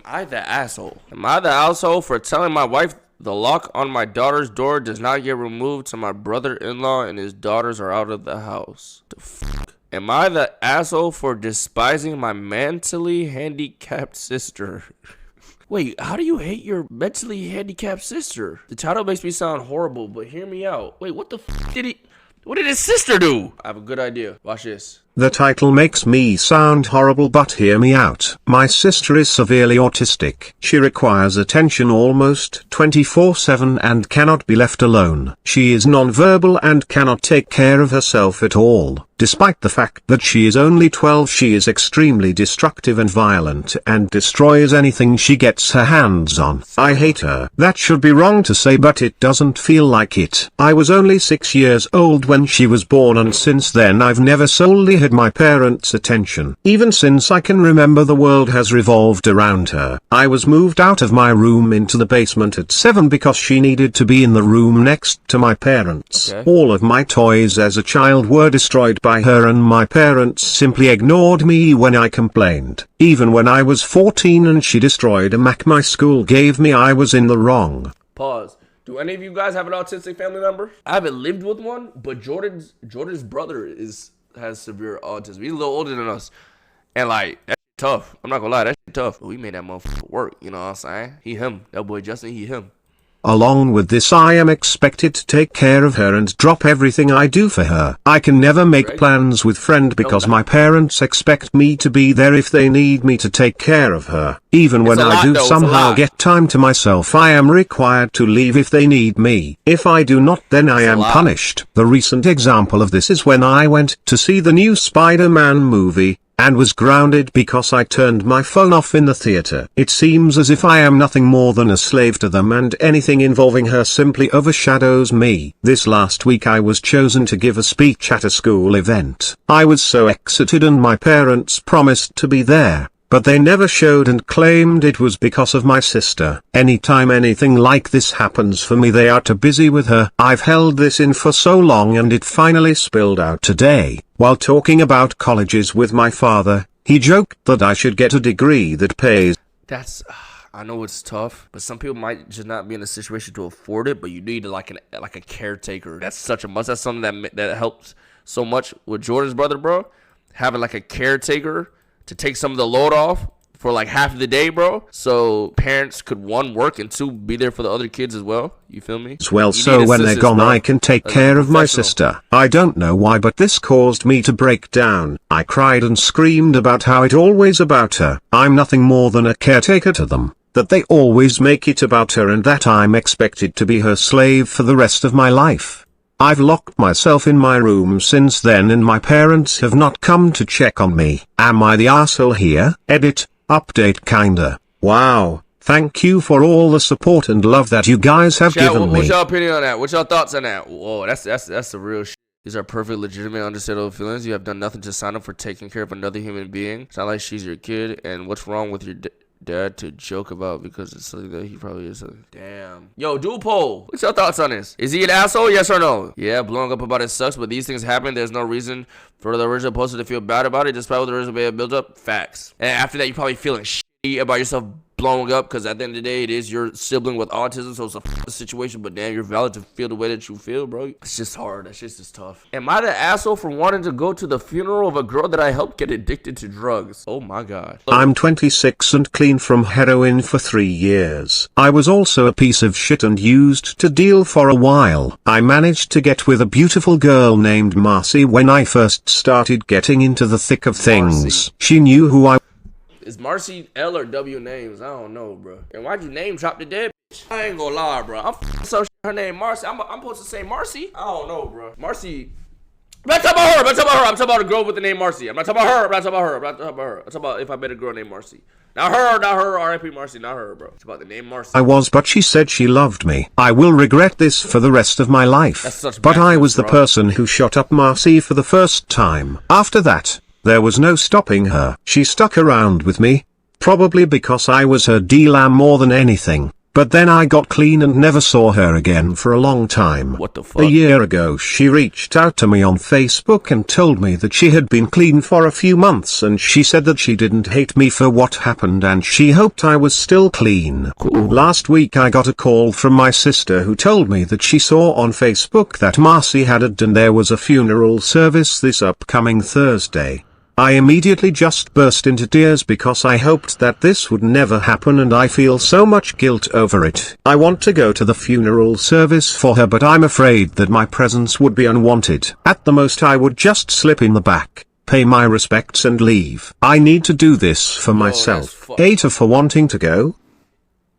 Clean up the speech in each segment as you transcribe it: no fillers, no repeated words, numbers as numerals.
I the asshole? Am I the asshole for telling my wife the lock on my daughter's door does not get removed till my brother-in-law and his daughters are out of the house? The fuck? Am I the asshole for despising my mentally handicapped sister? Wait, how do you hate your mentally handicapped sister? The title makes me sound horrible, but hear me out. Wait, what the fuck what did his sister do? I have a good idea. Watch this. The title makes me sound horrible, but hear me out. My sister is severely autistic. She requires attention almost 24/7 and cannot be left alone. She is nonverbal and cannot take care of herself at all. Despite the fact that she is only 12, she is extremely destructive and violent and destroys anything she gets her hands on. I hate her. That should be wrong to say, but it doesn't feel like it. I was only 6 years old when she was born, and since then I've never solely had my parents' attention. Even since I can remember, the world has revolved around her. I was moved out of my room into the basement at 7 because she needed to be in the room next to my parents. Okay. All of my toys as a child were destroyed by her, and my parents simply ignored me when I complained. Even when I was 14 and she destroyed a Mac my school gave me, I was in the wrong. Pause. Do any of you guys have an autistic family member? I haven't lived with one, but Jordan's brother has severe autism. He's a little older than us. And like, that's tough. I'm not gonna lie, that's tough. But we made that motherfucker work, you know what I'm saying? He, him. That boy Justin, he, him. Along with this, I am expected to take care of her and drop everything I do for her. I can never make plans with friend because my parents expect me to be there if they need me to take care of her. Even when I do somehow get time to myself, I am required to leave if they need me. If I do not, then I am punished. The recent example of this is when I went to see the new Spider-Man movie, and was grounded because I turned my phone off in the theater. It seems as if I am nothing more than a slave to them, and anything involving her simply overshadows me. This last week I was chosen to give a speech at a school event. I was so excited, and my parents promised to be there, but they never showed and claimed it was because of my sister. Anytime anything like this happens for me, they are too busy with her. I've held this in for so long, and it finally spilled out today. While talking about colleges with my father, he joked that I should get a degree that pays. I know it's tough, but some people might just not be in a situation to afford it, but you need like a caretaker. That's such a must. That's something that helps so much with Jordan's brother, bro. Having like a caretaker to take some of the load off for like half of the day, bro. So parents could, one, work, and two, be there for the other kids as well. You feel me? Well, so when they're gone, I can take care of my sister. I don't know why, but this caused me to break down. I cried and screamed about how it always about her. I'm nothing more than a caretaker to them. That they always make it about her, and that I'm expected to be her slave for the rest of my life. I've locked myself in my room since then, and my parents have not come to check on me. Am I the asshole here? Edit. Update kinda. Wow, thank you for all the support and love that you guys have given me. What's your opinion on that? What's your thoughts on that? Whoa, that's the real shit. These are perfect, legitimate, understandable feelings. You have done nothing to sign up for taking care of another human being. It's not like she's your kid, and what's wrong with your dad to joke about because it's something that he probably is. Damn. Yo, do a poll. What's your thoughts on this? Is he an asshole? Yes or no? Yeah, blowing up about it sucks, but these things happen. There's no reason for the original poster to feel bad about it, despite what the original may have built up. Facts. And after that, you're probably feeling shitty about yourself blowing up, because at the end of the day, it is your sibling with autism, so it's a situation, but damn, you're valid to feel the way that you feel, bro. It's just hard. That shit's just tough. Am I the asshole for wanting to go to the funeral of a girl that I helped get addicted to drugs? Oh my god. I'm 26 and clean from heroin for 3 years. I was also a piece of shit and used to deal for a while. I managed to get with a beautiful girl named Marcy when I first started getting into the thick of things. Marcy. She knew who I Is Marcy L or W names? I don't know, bro. And why'd you name drop the dead bitch? I ain't gonna lie, bro. I'm so her name Marcy. I'm supposed to say Marcy? I don't know, bro. Marcy. I'm not talking about her. I'm talking about a girl with the name Marcy. I'm not talking about her. I'm not talking about if I met a girl named Marcy. Not her. R.I.P. Marcy, not her, bro. It's about the name Marcy. I was, but she said she loved me. I will regret this for the rest of my life. That's such but I was the person who shot up Marcy for the first time. After that, there was no stopping her. She stuck around with me, probably because I was her dealer more than anything. but then I got clean and never saw her again for a long time. What the fuck? A year ago she reached out to me on Facebook and told me that she had been clean for a few months, and she said that she didn't hate me for what happened and she hoped I was still clean. Cool. Last week I got a call from my sister who told me that she saw on Facebook that Marcy had died and there was a funeral service this upcoming Thursday. I immediately just burst into tears because I hoped that this would never happen and I feel so much guilt over it. I want to go to the funeral service for her, but I'm afraid that my presence would be unwanted. At the most I would just slip in the back, pay my respects and leave. I need to do this for myself. Hater for wanting to go?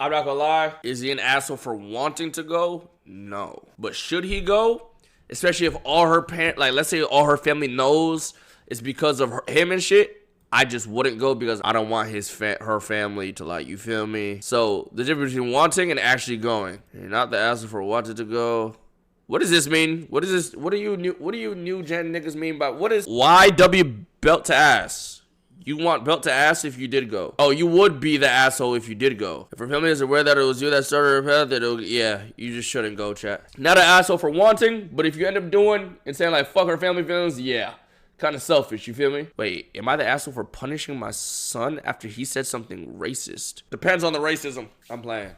I'm not gonna lie. Is he an asshole for wanting to go? No. But should he go? Especially if all her parents, like let's say all her family knows it's because of him and shit. I just wouldn't go because I don't want her family to, like, you feel me? So the difference between wanting and actually going. You're not the asshole for wanting to go. What does this mean? What is this? What do you new gen niggas mean by what is YW belt to ass? You want belt to ass if you did go. Oh, you would be the asshole if you did go. If her family is aware that it was you that started her path, then yeah, you just shouldn't go, chat. Not an asshole for wanting, but if you end up doing and saying like fuck her family feelings, yeah. Kind of selfish, you feel me? Wait, am I the asshole for punishing my son after he said something racist? Depends on the racism. I'm playing.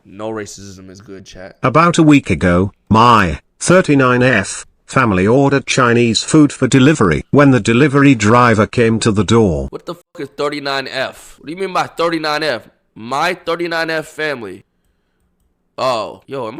No racism is good, chat. About a week ago, my 39F family ordered Chinese food for delivery. When the delivery driver came to the door. What the fuck is 39F? What do you mean by 39F? My 39F family. Oh, yo,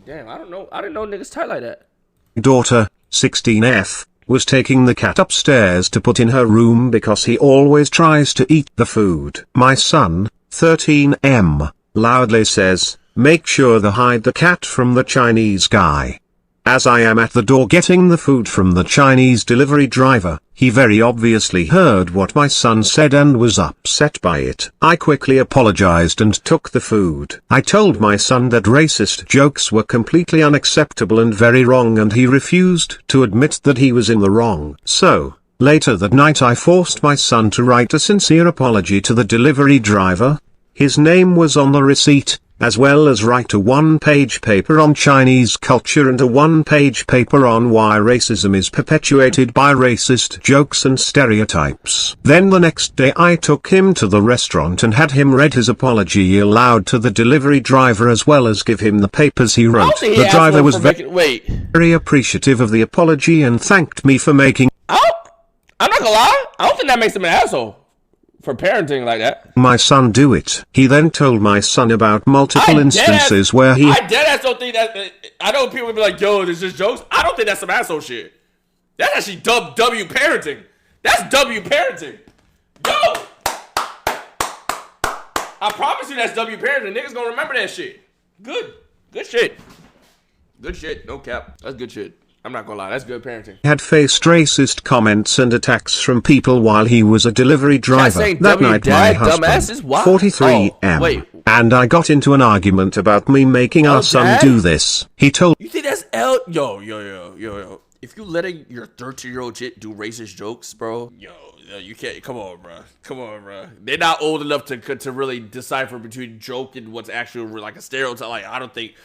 damn, I don't know. I didn't know niggas tight like that. Daughter, 16F, was taking the cat upstairs to put in her room because he always tries to eat the food. My son, 13M, loudly says, "Make sure to hide the cat from the Chinese guy." As I am at the door getting the food from the Chinese delivery driver, he very obviously heard what my son said and was upset by it. I quickly apologized and took the food. I told my son that racist jokes were completely unacceptable and very wrong, and he refused to admit that he was in the wrong. So, later that night I forced my son to write a sincere apology to the delivery driver. His name was on the receipt, as well as write a one-page paper on Chinese culture and a one-page paper on why racism is perpetuated by racist jokes and stereotypes. Then the next day I took him to the restaurant and had him read his apology aloud to the delivery driver as well as give him the papers he wrote. The driver was very appreciative of the apology and thanked me for making... I'm not gonna lie, I don't think that makes him an asshole. For parenting like that. My son do it. He then told my son about multiple instances where he... I deadass don't think that... I know people will be like, yo, this is just jokes. I don't think that's some asshole shit. That's actually W parenting. That's W parenting. Yo! I promise you that's W parenting. Niggas gonna remember that shit. Good. Good shit. Good shit. No cap. That's good shit. I'm not gonna lie, that's good parenting. Had faced racist comments and attacks from people while he was a delivery driver. That night my husband, 43M, and I got into an argument about me making our son do this. He told... You think that's Yo. If you letting your 13-year-old shit do racist jokes, bro, yo, you can't. Come on, bro. They're not old enough to really decipher between joke and what's actually like a stereotype. Like, I don't think,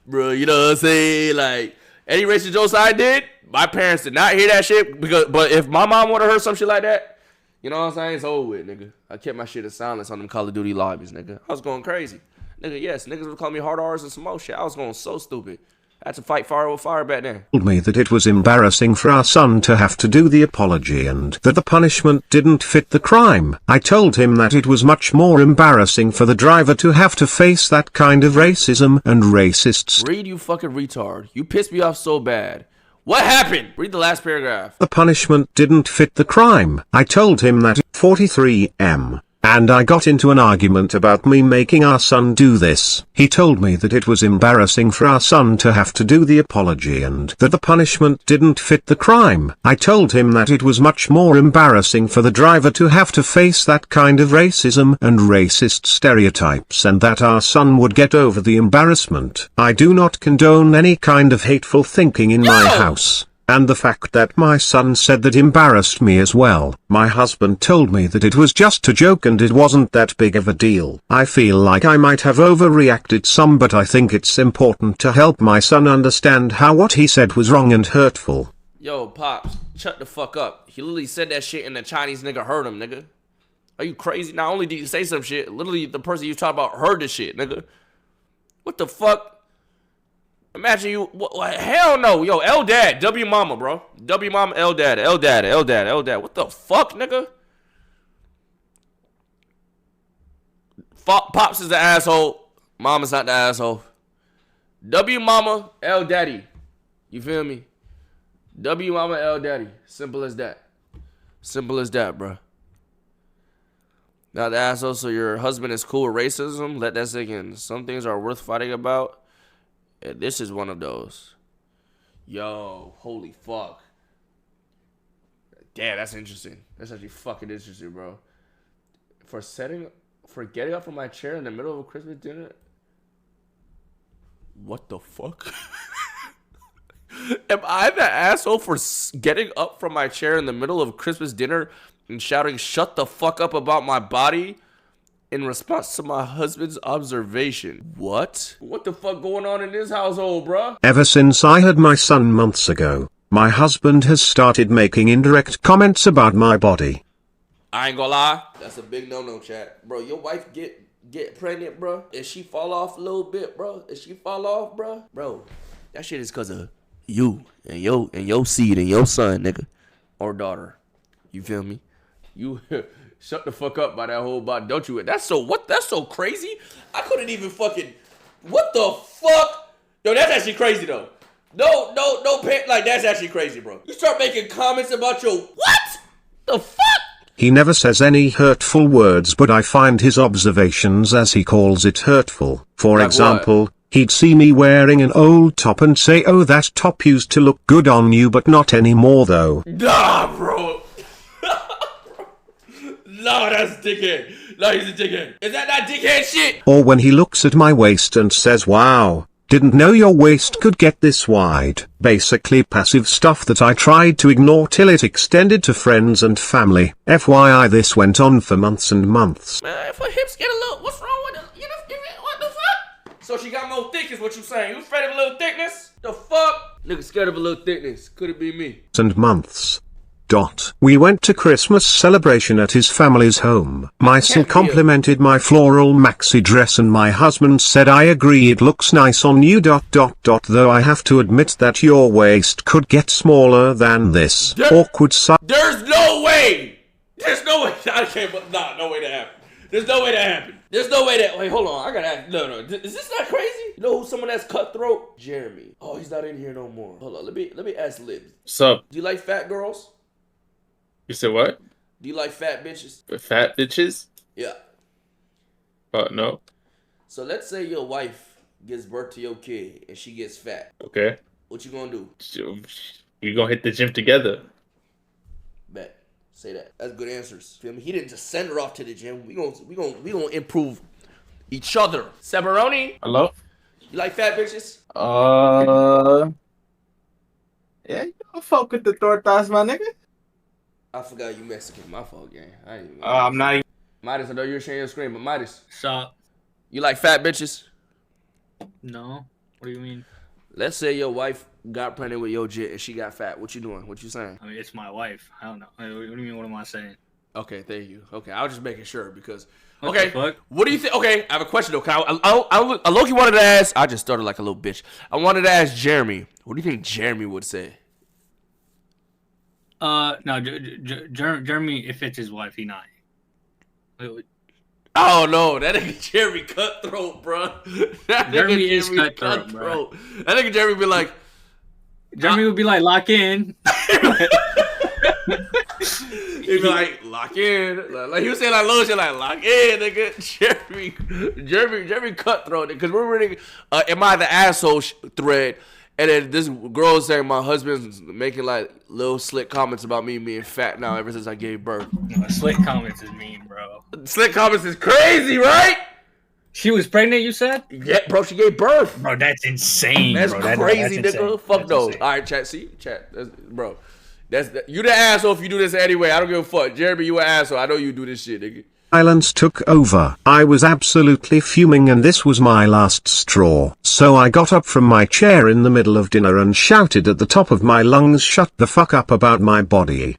bro, you know what I'm saying? Like, any racist jokes I did, my parents did not hear that shit. But if my mom would have heard some shit like that, you know what I'm saying? It's over with, nigga. I kept my shit in silence on them Call of Duty lobbies, nigga. I was going crazy. Nigga, yes, niggas would call me hard R's and some more shit. I was going so stupid. I had to fight fire with fire back then. Told me that it was embarrassing for our son to have to do the apology and that the punishment didn't fit the crime. I told him that it was much more embarrassing for the driver to have to face that kind of racism and racists. Read, you fucking retard. You pissed me off so bad. What happened? Read the last paragraph. The punishment didn't fit the crime. I told him that 43M. And I got into an argument about me making our son do this. He told me that it was embarrassing for our son to have to do the apology and that the punishment didn't fit the crime. I told him that it was much more embarrassing for the driver to have to face that kind of racism and racist stereotypes and that our son would get over the embarrassment. I do not condone any kind of hateful thinking in my house. And the fact that my son said that embarrassed me as well. My husband told me that it was just a joke and it wasn't that big of a deal. I feel like I might have overreacted some, but I think it's important to help my son understand how what he said was wrong and hurtful. Yo, Pops, shut the fuck up. He literally said that shit and the Chinese nigga heard him, nigga. Are you crazy? Not only did you say some shit, literally the person you talking about heard this shit, nigga. What the fuck? Imagine you, hell no, yo, L Dad, W Mama, bro. W Mama, L Dad, L Dad, L Dad, L Dad. What the fuck, nigga? Pops is the asshole. Mama's not the asshole. W Mama, L Daddy. You feel me? W Mama, L Daddy. Simple as that. Simple as that, bro. Not the asshole, so your husband is cool with racism? Let that sink in. Some things are worth fighting about. This is one of those. Yo, holy fuck. Damn, that's interesting. That's actually fucking interesting, bro. For getting up from my chair in the middle of a Christmas dinner. What the fuck? Am I the asshole for getting up from my chair in the middle of Christmas dinner and shouting, "Shut the fuck up" about my body? In response to my husband's observation. What? What the fuck going on in this household, bruh? Ever since I had my son months ago, my husband has started making indirect comments about my body. I ain't gonna lie. That's a big no-no, chat. Bro, your wife get pregnant, bro. If she fall off a little bit, bro. If she fall off, bro. Bro, that shit is cause of you and your seed and your son, nigga. Or daughter. You feel me? You... Shut the fuck up by that whole body, don't you? That's so crazy. I couldn't even fucking. What the fuck? Yo, that's actually crazy though. No, like that's actually crazy, bro. You start making comments about your what? The fuck? He never says any hurtful words, but I find his observations, as he calls it, hurtful. For Like example, what? he'd see me wearing an old top and say, "Oh, that top used to look good on you, but not anymore though." Nah, bro. No, that's dickhead. No, he's a dickhead. Is that not dickhead shit? Or when he looks at my waist and says, "Wow, didn't know your waist could get this wide." Basically passive stuff that I tried to ignore till it extended to friends and family. FYI, this went on for months and months. Man, if her hips get a little, what's wrong with it? What the fuck? So she got more thick is what you saying. You afraid of a little thickness? The fuck? Nigga scared of a little thickness. Could it be me? And months. We went to Christmas celebration at his family's home. My son complimented my floral maxi dress and my husband said, "I agree, it looks nice on you. Though I have to admit that your waist could get smaller than this." Awkward silence. There's no way. There's no way. I can't. Nah, no way that happened. There's no way that happened. There's no way that. Wait, hold on. I gotta ask. No. Is this not crazy? You know who someone that's cutthroat? Jeremy. Oh, he's not in here no more. Hold on. Let me ask Libs. What's up? Do you like fat girls? You said what? Do you like fat bitches? Fat bitches? Yeah. No. So let's say your wife gives birth to your kid and she gets fat. Okay. What you gonna do? We gonna hit the gym together. Bet. Say that. That's good answers. Feel me? He didn't just send her off to the gym. We gonna improve each other. Sabaroni. Hello? You like fat bitches? Yeah, you don't fuck with the tortas, my nigga. I forgot you Mexican. My fault, gang. I ain't even. I'm not even. Midas, I know you're sharing your screen, but Midas. Stop. You like fat bitches? No. What do you mean? Let's say your wife got pregnant with your jit and she got fat. What you doing? What you saying? I mean, it's my wife. I don't know. What do you mean? What am I saying? Okay, thank you. Okay, I was just making sure because. What Okay, the fuck? what do you think? Okay, I have a question though. I low-key wanted to ask. I just started like a little bitch. I wanted to ask Jeremy. What do you think Jeremy would say? No, Jeremy, if it's his wife, he not. Oh no, that nigga Jeremy cutthroat, bro. That Jeremy nigga is cutthroat, bro. That nigga Jeremy be like, Jeremy would be like, lock in. he'd be like, lock in. Like he was saying like little shit like lock in, nigga. Jeremy cutthroat, because we're reading Am I the Asshole thread. And then this girl is saying my husband's making like little slick comments about me being fat now ever since I gave birth. No, slick comments is mean, bro. Slick comments is crazy, right? She was pregnant, you said? Yeah, bro, she gave birth. Bro, that's insane. That's bro. crazy, That's nigga. insane. Fuck That's no. insane. All right, chat. See, chat. Bro, you the asshole if you do this anyway. I don't give a fuck. Jeremy, you an asshole. I know you do this shit, nigga. Silence took over. I was absolutely fuming and this was my last straw. So I got up from my chair in the middle of dinner and shouted at the top of my lungs, "Shut the fuck up about my body."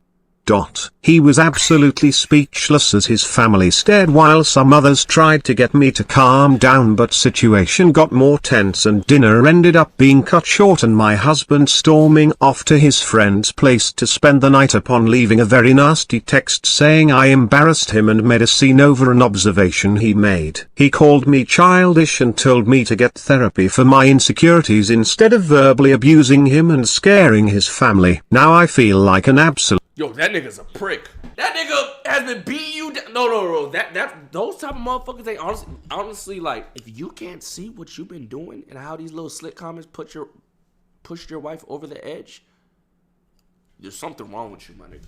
He was absolutely speechless as his family stared while some others tried to get me to calm down, but situation got more tense and dinner ended up being cut short and my husband storming off to his friend's place to spend the night upon leaving a very nasty text saying I embarrassed him and made a scene over an observation he made. He called me childish and told me to get therapy for my insecurities instead of verbally abusing him and scaring his family. Now I feel like an absolute Yo, that nigga's a prick. That nigga has been beating you down. No. That those type of motherfuckers, they honestly, like, if you can't see what you've been doing and how these little slick comments pushed your wife over the edge, there's something wrong with you, my nigga.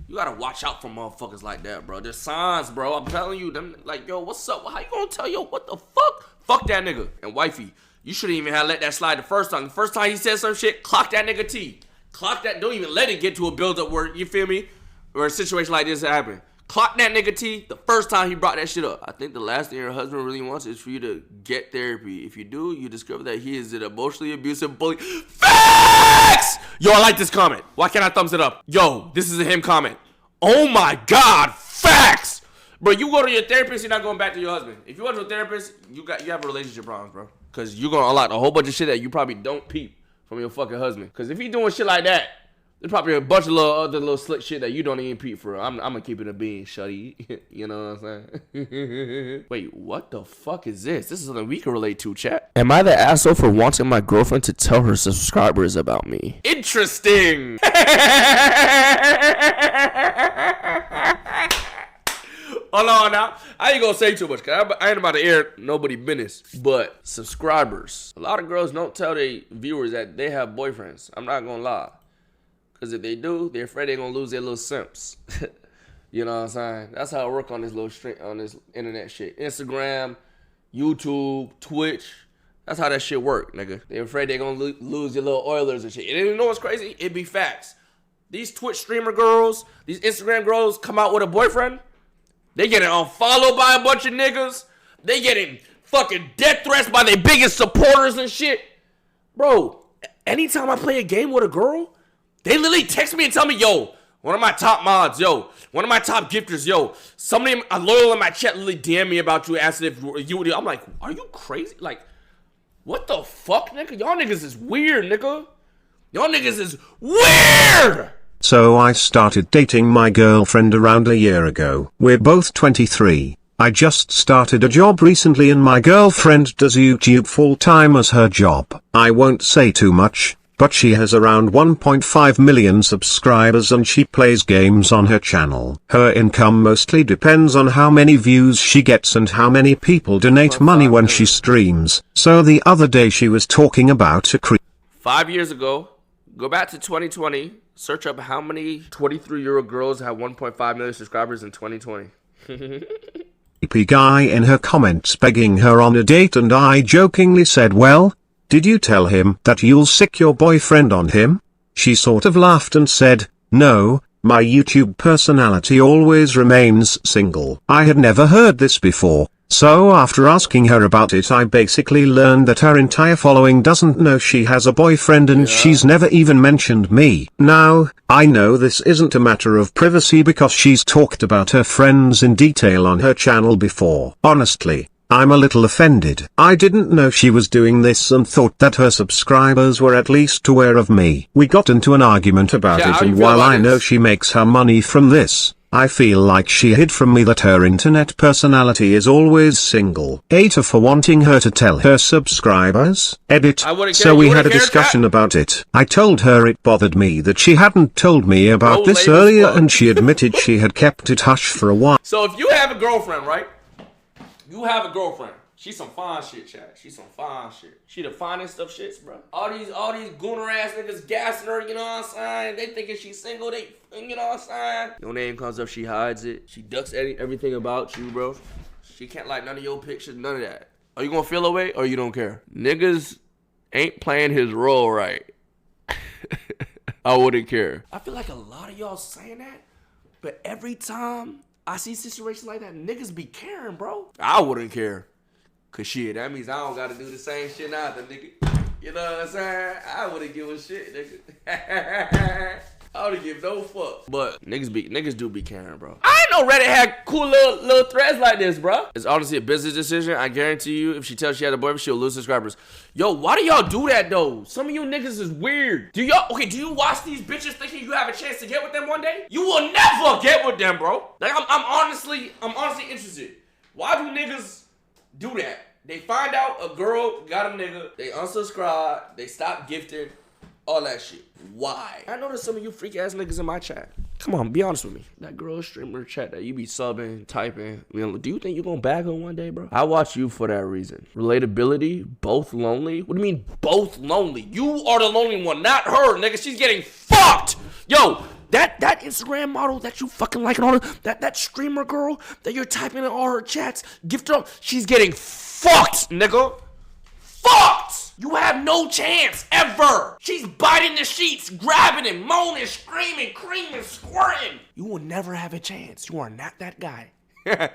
You gotta watch out for motherfuckers like that, bro. There's signs, bro. I'm telling you, them like, yo, what's up? How you gonna tell yo what the fuck? Fuck that nigga. And wifey, you shouldn't even have let that slide the first time. The first time he said some shit, clock that nigga T. Clock that. Don't even let it get to a build-up where, you feel me, or a situation like this happen. Clock that nigga T the first time he brought that shit up. I think the last thing your husband really wants is for you to get therapy. If you do, you discover that he is an emotionally abusive bully. Facts! Yo, I like this comment. Why can't I thumbs it up? Yo, this is a him comment. Oh my God, facts! Bro, you go to your therapist, you're not going back to your husband. If you go to a therapist, you have relationship problems, bro. Because you're going to unlock a whole bunch of shit that you probably don't peep from your fucking husband. Because if he doing shit like that, there's probably a bunch of other little slick shit that you don't even peep for. I'm gonna keep it a bean, shutty. You know what I'm saying? Wait, what the fuck is this? This is something we can relate to, chat. Am I the asshole for wanting my girlfriend to tell her subscribers about me? Interesting. Hold on now. I ain't gonna say too much, cause I ain't about to air nobody business. But subscribers. A lot of girls don't tell their viewers that they have boyfriends. I'm not gonna lie. Cause if they do, they're afraid they're gonna lose their little simps. You know what I'm saying? That's how it work on this little on this internet shit. Instagram, YouTube, Twitch. That's how that shit work, nigga. They're afraid they're gonna lose your little Oilers and shit. And you know what's crazy? It be facts. These Twitch streamer girls, these Instagram girls come out with a boyfriend. They getting unfollowed by a bunch of niggas. They getting fucking death threats by their biggest supporters and shit. Bro, anytime I play a game with a girl, they literally text me and tell me, yo, one of my top mods, yo, one of my top gifters, yo, somebody loyal in my chat literally DM me about you, asking if you would. I'm like, are you crazy? Like, what the fuck, nigga? Y'all niggas is weird, nigga. Y'all niggas is weird! So I started dating my girlfriend around a year ago. We're both 23. I just started a job recently and my girlfriend does YouTube full-time as her job. I won't say too much, but she has around 1.5 million subscribers and she plays games on her channel. Her income mostly depends on how many views she gets and how many people donate money when she streams. So the other day she was talking about a 5 years ago, go back to 2020, search up how many 23-year-old girls have 1.5 million subscribers in 2020. creepy guy in her comments begging her on a date and I jokingly said, well, did you tell him that you'll sick your boyfriend on him? She sort of laughed and said, no, my YouTube personality always remains single. I had never heard this before, so after asking her about it I basically learned that her entire following doesn't know she has a boyfriend and she's never even mentioned me. Now, I know this isn't a matter of privacy because she's talked about her friends in detail on her channel before. Honestly, I'm a little offended. I didn't know she was doing this and thought that her subscribers were at least aware of me. We got into an argument about it and while I know she makes her money from this, I feel like she hid from me that her internet personality is always single. Hate her for wanting her to tell her subscribers. Edit. So we had a discussion about it. I told her it bothered me that she hadn't told me about this earlier and she admitted she had kept it hush for a while. So if you have a girlfriend, right? You have a girlfriend. She's some fine shit, chat. She's some fine shit. She the finest of shits, bro. All these gooner ass niggas gassing her, you know what I'm saying? They thinking she's single, you know what I'm saying? Your name comes up, she hides it. She ducks everything about you, bro. She can't like none of your pictures, none of that. Are you gonna feel away or you don't care? Niggas ain't playing his role right. I wouldn't care. I feel like a lot of y'all saying that, but every time I see situations like that, niggas be caring, bro. I wouldn't care. Cause shit, that means I don't gotta do the same shit either, nigga. You know what I'm saying? I wouldn't give a shit, nigga. I wouldn't give no fuck. But niggas do be caring, bro. I ain't know Reddit had cool little threads like this, bro. It's honestly a business decision. I guarantee you, if she tells she had a boyfriend, she'll lose subscribers. Yo, why do y'all do that though? Some of you niggas is weird. Do you watch these bitches thinking you have a chance to get with them one day? You will never get with them, bro. Like I'm honestly interested. Why do niggas do that? They find out a girl got a nigga, they unsubscribe, they stop gifting, all that shit. Why? I know there's some of you freak ass niggas in my chat. Come on, be honest with me. That girl streamer chat that you be subbing, typing. Do you think you gonna bag her one day, bro? I watch you for that reason. Relatability, both lonely. What do you mean both lonely? You are the lonely one, not her, nigga. She's getting fucked. Yo, that Instagram model that you fucking like and all that streamer girl that you're typing in all her chats, gift her, she's getting fucked, nigga. Fucked! You have no chance, ever! She's biting the sheets, grabbing it, moaning, screaming, creaming, squirting. You will never have a chance. You are not that guy. Get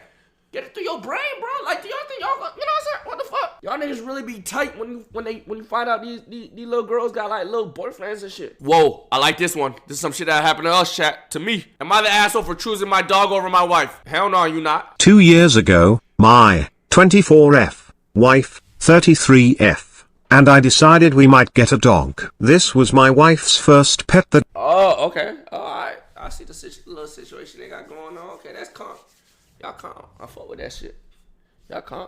it through your brain, bro. Like, do y'all think y'all, you know what I'm saying? What the fuck? Y'all niggas really be tight when you find out these little girls got like little boyfriends and shit. Whoa, I like this one. This is some shit that happened to us, chat. To me. Am I the asshole for choosing my dog over my wife? Hell no, you not. 2 years ago, my 24F wife, 33F, and I decided we might get a dog. This was my wife's first pet that— Oh, okay. Alright. I see the little situation they got going on. Okay, that's calm. Y'all calm. I fuck with that shit. Y'all calm.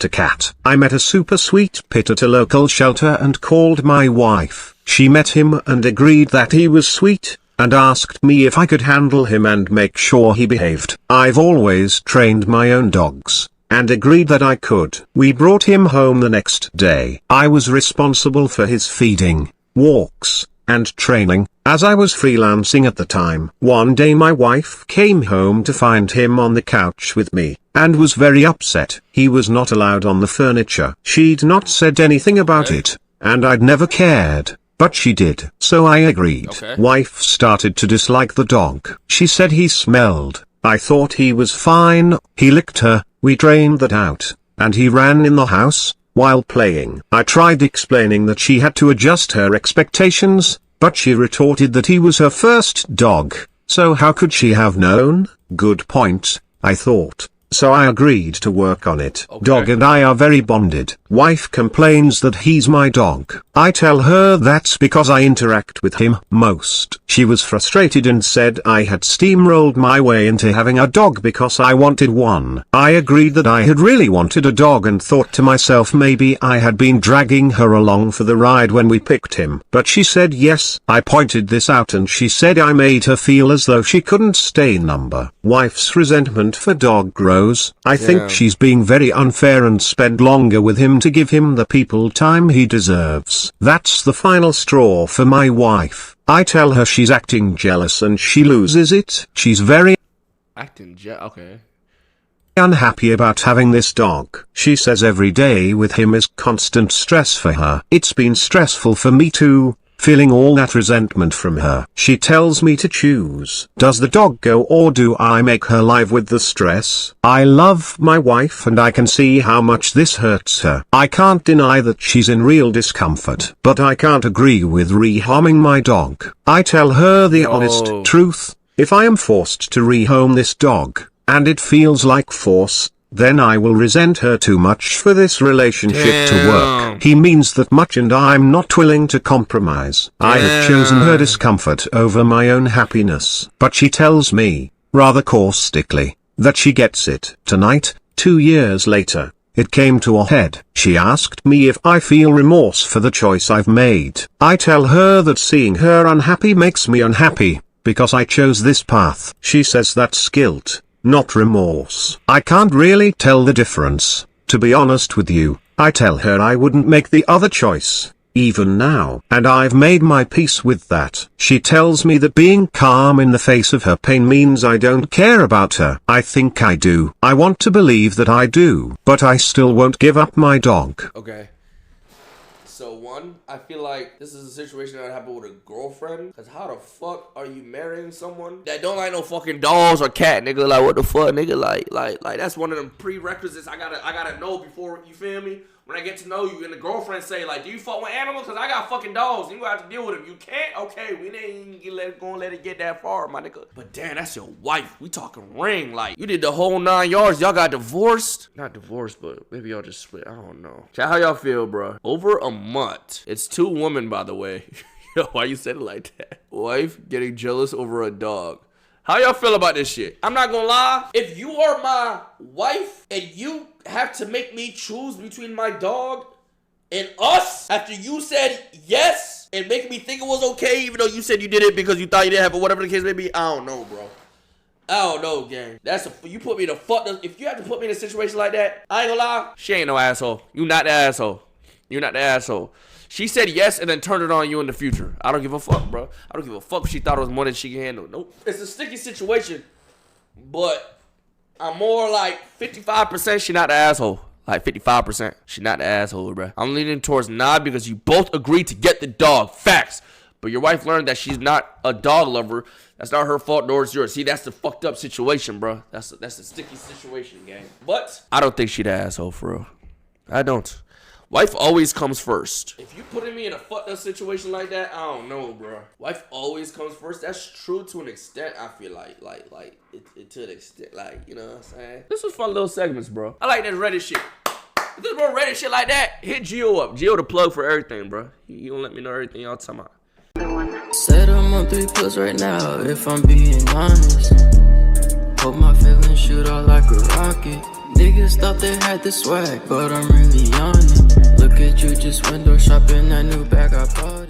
A cat. I met a super sweet pit at a local shelter and called my wife. She met him and agreed that he was sweet, and asked me if I could handle him and make sure he behaved. I've always trained my own dogs, and agreed that I could. We brought him home the next day. I was responsible for his feeding, walks, and training, as I was freelancing at the time. One day my wife came home to find him on the couch with me, and was very upset. He was not allowed on the furniture. She'd not said anything about it, and I'd never cared. But she did. So I agreed. Wife started to dislike the dog. She said he smelled. I thought he was fine. He licked her. We drained that out, and he ran in the house while playing. I tried explaining that she had to adjust her expectations, but she retorted that he was her first dog, so how could she have known? Good point, I thought. So I agreed to work on it. Dog and I are very bonded. Wife complains that he's my dog. I tell her that's because I interact with him most. She was frustrated and said I had steamrolled my way into having a dog because I wanted one. I agreed that I had really wanted a dog and thought to myself maybe I had been dragging her along for the ride when we picked him. But she said yes. I pointed this out and she said I made her feel as though she couldn't stay number. Wife's resentment for dog grows. I think she's being very unfair and spent longer with him to give him the people time he deserves. That's the final straw for my wife. I tell her she's acting jealous and she loses it. She's very unhappy about having this dog. She says every day with him is constant stress for her. It's been stressful for me too, feeling all that resentment from her. She tells me to choose. Does the dog go or do I make her live with the stress? I love my wife and I can see how much this hurts her. I can't deny that she's in real discomfort, but I can't agree with rehoming my dog. I tell her the honest truth. If I am forced to rehome this dog, and it feels like force, then I will resent her too much for this relationship to work. He means that much and I'm not willing to compromise. I have chosen her discomfort over my own happiness. But she tells me, rather caustically, that she gets it. Tonight, 2 years later, it came to a head. She asked me if I feel remorse for the choice I've made. I tell her that seeing her unhappy makes me unhappy, because I chose this path. She says that's guilt, not remorse. I can't really tell the difference, to be honest with you. I tell her I wouldn't make the other choice, even now, and I've made my peace with that. She tells me that being calm in the face of her pain means I don't care about her. I think I do. I want to believe that I do, but I still won't give up my dog. Okay. So one, I feel like this is a situation that would happen with a girlfriend. Cause how the fuck are you marrying someone that don't like no fucking dogs or cat, nigga? Like what the fuck, nigga? Like that's one of them prerequisites I gotta know before, you feel me? When I get to know you and the girlfriend say like, do you fuck with animals? Cause I got fucking dogs. You gonna have to deal with them. You can't? Okay, we ain't gonna let it get that far, my nigga. But damn, that's your wife. We talking ring. Like, you did the whole 9 yards. Y'all got divorced? Not divorced, but maybe y'all just split. I don't know. Chat, how y'all feel, bro? Over a month. It's 2 women, by the way. Yo, why you said it like that? Wife getting jealous over a dog. How y'all feel about this shit? I'm not gonna lie. If you are my wife and you have to make me choose between my dog and us after you said yes and making me think it was okay, even though you said you did it because you thought you didn't have it, whatever the case may be, I don't know, bro. I don't know, gang. You put me in a fuck. If you have to put me in a situation like that, I ain't gonna lie. She ain't no asshole. You not the asshole. You're not the asshole. She said yes and then turned it on you in the future. I don't give a fuck, bro. I don't give a fuck if she thought it was more than she can handle. Nope. It's a sticky situation, but I'm more like 55% she not the asshole. Like 55%. She not the asshole, bro. I'm leaning towards nah because you both agreed to get the dog. Facts. But your wife learned that she's not a dog lover. That's not her fault, nor is yours. See, that's the fucked up situation, bro. That's a sticky situation, gang. But I don't think she the asshole, for real. I don't. Wife always comes first. If you putting me in a fucked up situation like that, I don't know, bro. Wife always comes first. That's true to an extent, I feel like it to an extent, like, you know what I'm saying? This was fun little segments, bro. I like that Reddit shit. If there's more Reddit shit like that, hit Gio up. Gio the plug for everything, bro. He gonna let me know everything y'all talking about. Said I'm on 3 pills right now, if I'm being honest. Hope my feelings shoot out like a rocket. Niggas thought they had the swag, but I'm really on it. Look at you just window shopping that new bag I bought.